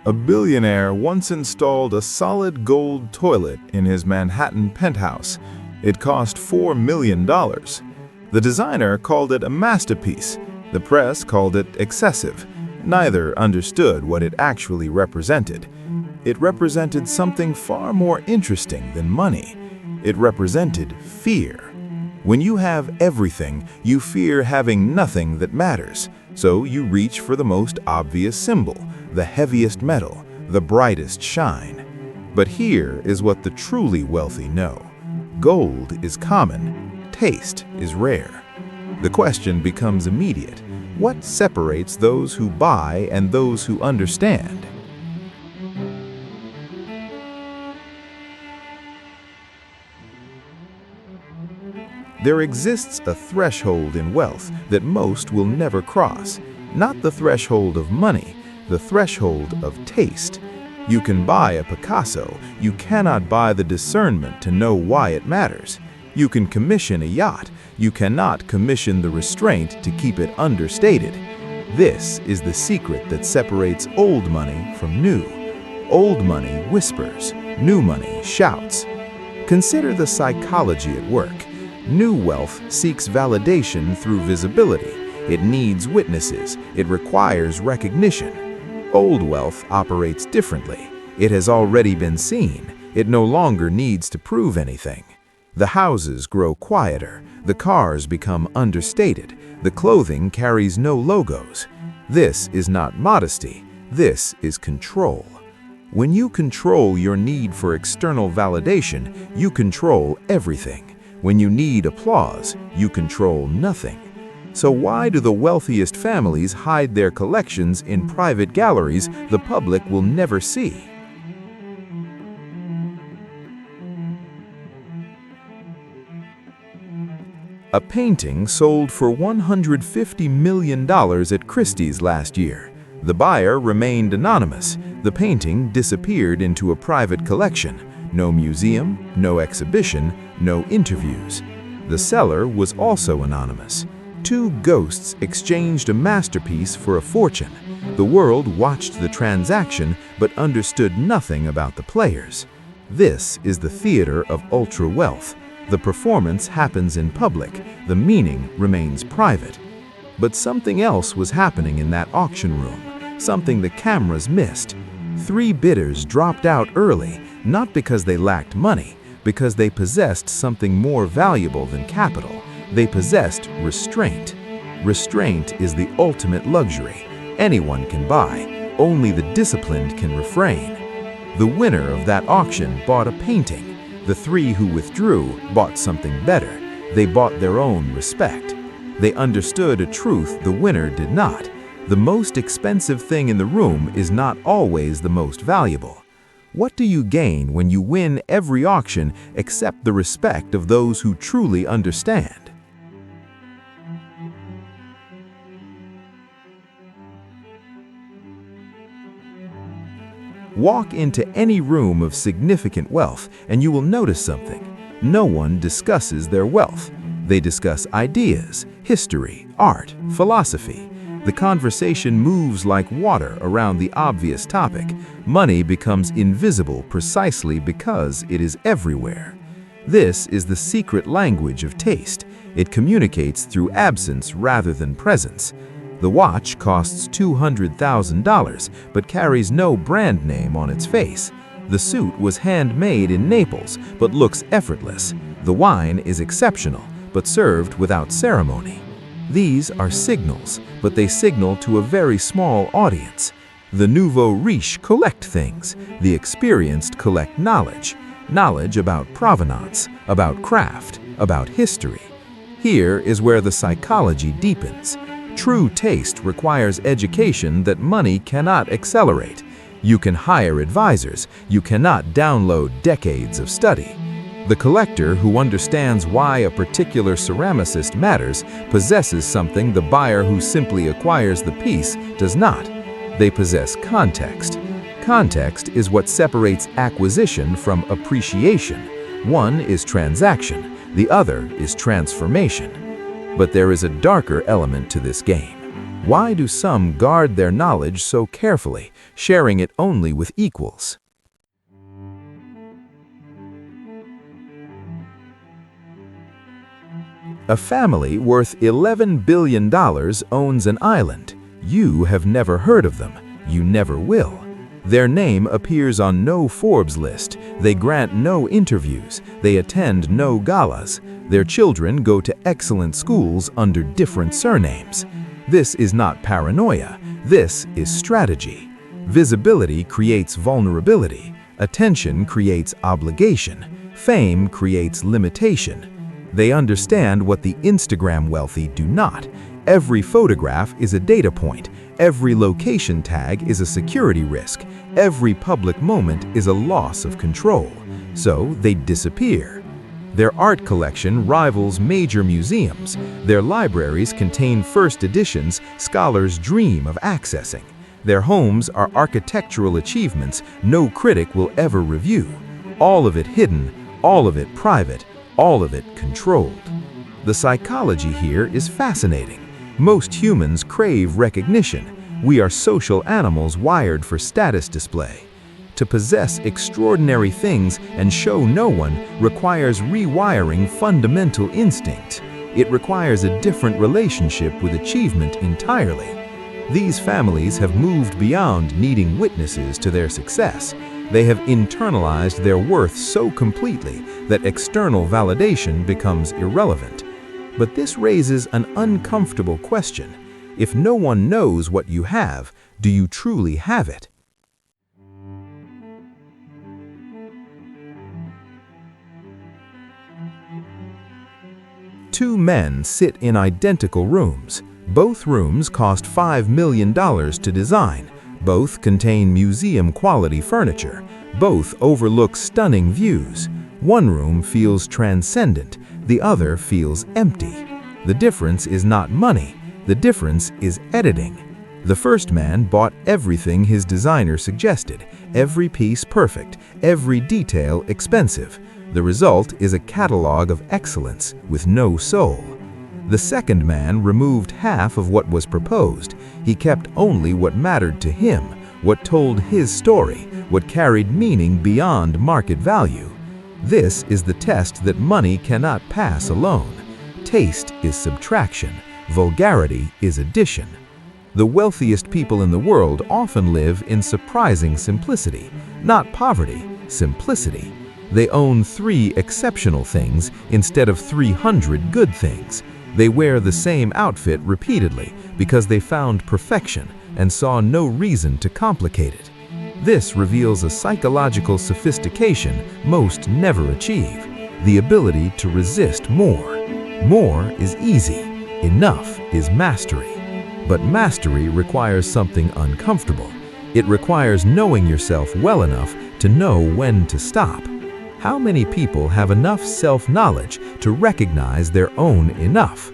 A billionaire once installed a solid gold toilet in his Manhattan penthouse. It cost $4 million. The designer called it a masterpiece. The press called it excessive. Neither understood what it actually represented. It represented something far more interesting than money. It represented fear. When you have everything, you fear having nothing that matters. So you reach for the most obvious symbol, the heaviest metal, the brightest shine. But here is what the truly wealthy know. Gold is common. Taste is rare. The question becomes immediate. What separates those who buy and those who understand? There exists a threshold in wealth that most will never cross. Not the threshold of money, the threshold of taste. You can buy a Picasso, you cannot buy the discernment to know why it matters. You can commission a yacht, you cannot commission the restraint to keep it understated. This is the secret that separates old money from new. Old money whispers, new money shouts. Consider the psychology at work. New wealth seeks validation through visibility. It needs witnesses. It requires recognition. Old wealth operates differently. It has already been seen. It no longer needs to prove anything. The houses grow quieter. The cars become understated. The clothing carries no logos. This is not modesty. This is control. When you control your need for external validation, you control everything. When you need applause, you control nothing. So why do the wealthiest families hide their collections in private galleries the public will never see? A painting sold for $150 million at Christie's last year. The buyer remained anonymous. The painting disappeared into a private collection. No museum, no exhibition, no interviews. The seller was also anonymous. Two ghosts exchanged a masterpiece for a fortune. The world watched the transaction but understood nothing about the players. This is the theater of ultra wealth. The performance happens in public. The meaning remains private. But something else was happening in that auction room, something the cameras missed. 3 bidders dropped out early, not because they lacked money, because they possessed something more valuable than capital. They possessed restraint. Restraint is the ultimate luxury. Anyone can buy. Only the disciplined can refrain. The winner of that auction bought a painting. The 3 who withdrew bought something better. They bought their own respect. They understood a truth the winner did not. The most expensive thing in the room is not always the most valuable. What do you gain when you win every auction except the respect of those who truly understand? Walk into any room of significant wealth and you will notice something. No one discusses their wealth. They discuss ideas, history, art, philosophy. The conversation moves like water around the obvious topic. Money becomes invisible precisely because it is everywhere. This is the secret language of taste. It communicates through absence rather than presence. The watch costs $200,000 but carries no brand name on its face. The suit was handmade in Naples but looks effortless. The wine is exceptional but served without ceremony. These are signals, but they signal to a very small audience. The nouveau riche collect things. The experienced collect knowledge. Knowledge about provenance, about craft, about history. Here is where the psychology deepens. True taste requires education that money cannot accelerate. You can hire advisors. You cannot download decades of study. The collector who understands why a particular ceramicist matters possesses something the buyer who simply acquires the piece does not. They possess context. Context is what separates acquisition from appreciation. One is transaction, the other is transformation. But there is a darker element to this game. Why do some guard their knowledge so carefully, sharing it only with equals? A family worth $11 billion owns an island. You have never heard of them. You never will. Their name appears on no Forbes list. They grant no interviews. They attend no galas. Their children go to excellent schools under different surnames. This is not paranoia. This is strategy. Visibility creates vulnerability. Attention creates obligation. Fame creates limitation. They understand what the Instagram wealthy do not. Every photograph is a data point. Every location tag is a security risk. Every public moment is a loss of control. So they disappear. Their art collection rivals major museums. Their libraries contain first editions scholars dream of accessing. Their homes are architectural achievements no critic will ever review. All of it hidden, all of it private, all of it controlled. The psychology here is fascinating. Most humans crave recognition. We are social animals wired for status display. To possess extraordinary things and show no one requires rewiring fundamental instinct. It requires a different relationship with achievement entirely. These families have moved beyond needing witnesses to their success. They have internalized their worth so completely that external validation becomes irrelevant. But this raises an uncomfortable question. If no one knows what you have, do you truly have it? Two men sit in identical rooms. Both rooms cost $5 million to design. Both contain museum-quality furniture. Both overlook stunning views. One room feels transcendent, the other feels empty. The difference is not money, the difference is editing. The first man bought everything his designer suggested, every piece perfect, every detail expensive. The result is a catalog of excellence with no soul. The second man removed half of what was proposed. He kept only what mattered to him, what told his story, what carried meaning beyond market value. This is the test that money cannot pass alone. Taste is subtraction. Vulgarity is addition. The wealthiest people in the world often live in surprising simplicity, not poverty, simplicity. They own 3 exceptional things instead of 300 good things. They wear the same outfit repeatedly because they found perfection and saw no reason to complicate it. This reveals a psychological sophistication most never achieve, the ability to resist more. More is easy, enough is mastery. But mastery requires something uncomfortable. It requires knowing yourself well enough to know when to stop. How many people have enough self-knowledge to recognize their own enough?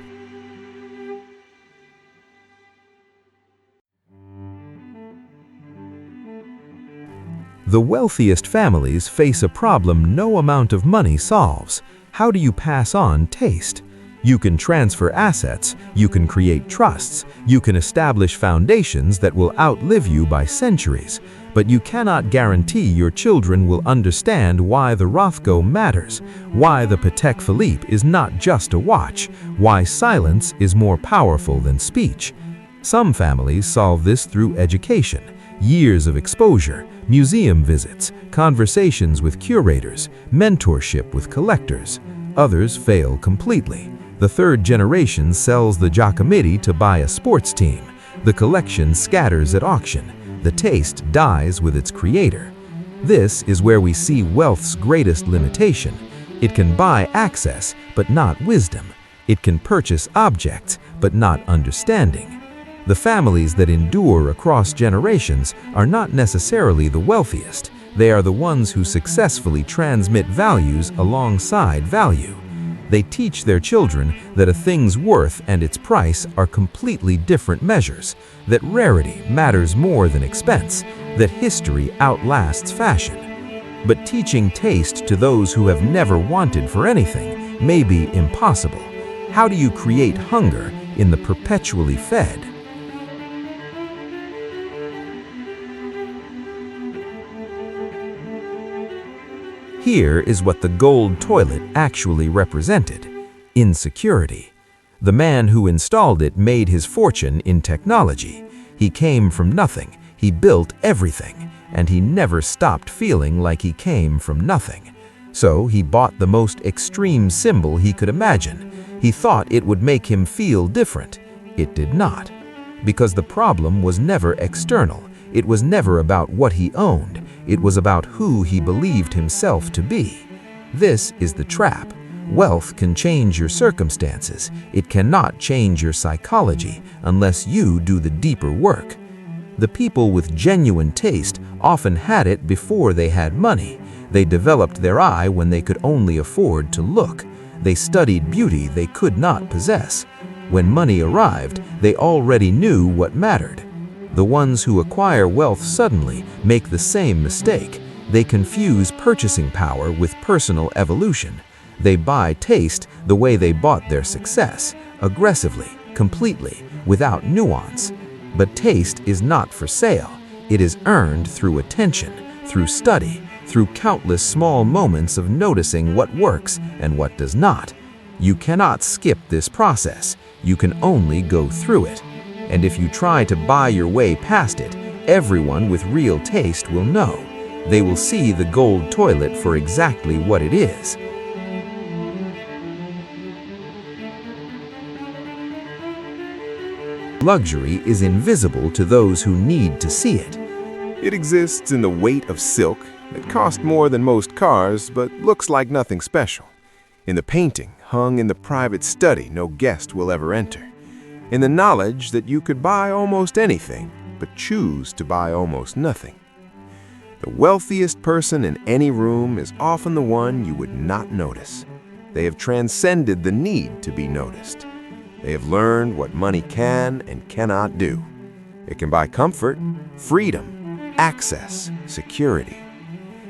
The wealthiest families face a problem no amount of money solves. How do you pass on taste? You can transfer assets, you can create trusts, you can establish foundations that will outlive you by centuries, but you cannot guarantee your children will understand why the Rothko matters, why the Patek Philippe is not just a watch, why silence is more powerful than speech. Some families solve this through education, years of exposure, museum visits, conversations with curators, mentorship with collectors. Others fail completely. The third generation sells the Giacometti to buy a sports team. The collection scatters at auction. The taste dies with its creator. This is where we see wealth's greatest limitation. It can buy access, but not wisdom. It can purchase objects, but not understanding. The families that endure across generations are not necessarily the wealthiest. They are the ones who successfully transmit values alongside value. They teach their children that a thing's worth and its price are completely different measures, that rarity matters more than expense, that history outlasts fashion. But teaching taste to those who have never wanted for anything may be impossible. How do you create hunger in the perpetually fed? Here is what the gold toilet actually represented: insecurity. The man who installed it made his fortune in technology. He came from nothing, he built everything, and he never stopped feeling like he came from nothing. So he bought the most extreme symbol he could imagine. He thought it would make him feel different. It did not. Because the problem was never external. It was never about what he owned. It was about who he believed himself to be. This is the trap. Wealth can change your circumstances. It cannot change your psychology unless you do the deeper work. The people with genuine taste often had it before they had money. They developed their eye when they could only afford to look. They studied beauty they could not possess. When money arrived, they already knew what mattered. The ones who acquire wealth suddenly make the same mistake. They confuse purchasing power with personal evolution. They buy taste the way they bought their success, aggressively, completely, without nuance. But taste is not for sale. It is earned through attention, through study, through countless small moments of noticing what works and what does not. You cannot skip this process. You can only go through it. And if you try to buy your way past it, everyone with real taste will know. They will see the gold toilet for exactly what it is. Luxury is invisible to those who need to see it. It exists in the weight of silk that costs more than most cars but looks like nothing special. In the painting hung in the private study no guest will ever enter. In the knowledge that you could buy almost anything but choose to buy almost nothing. The wealthiest person in any room is often the one you would not notice. They have transcended the need to be noticed. They have learned what money can and cannot do. It can buy comfort, freedom, access, security.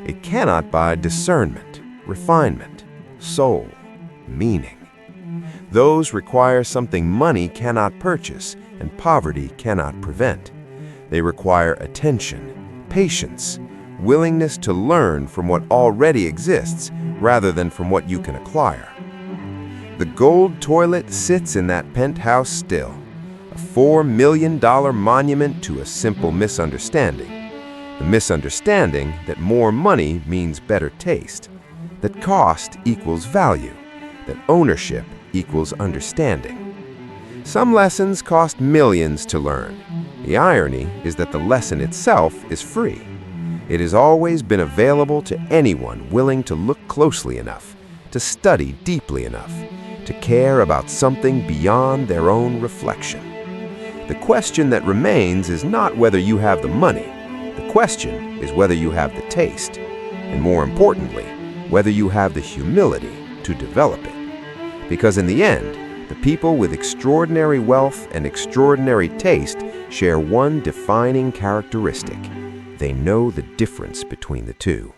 It cannot buy discernment, refinement, soul, meaning. Those require something money cannot purchase and poverty cannot prevent. They require attention, patience, willingness to learn from what already exists rather than from what you can acquire. The gold toilet sits in that penthouse still, a $4 million monument to a simple misunderstanding. The misunderstanding that more money means better taste, that cost equals value, that ownership equals understanding. Some lessons cost millions to learn. The irony is that the lesson itself is free. It has always been available to anyone willing to look closely enough, to study deeply enough, to care about something beyond their own reflection. The question that remains is not whether you have the money. The question is whether you have the taste, and more importantly, whether you have the humility to develop it. Because in the end, the people with extraordinary wealth and extraordinary taste share one defining characteristic. They know the difference between the two.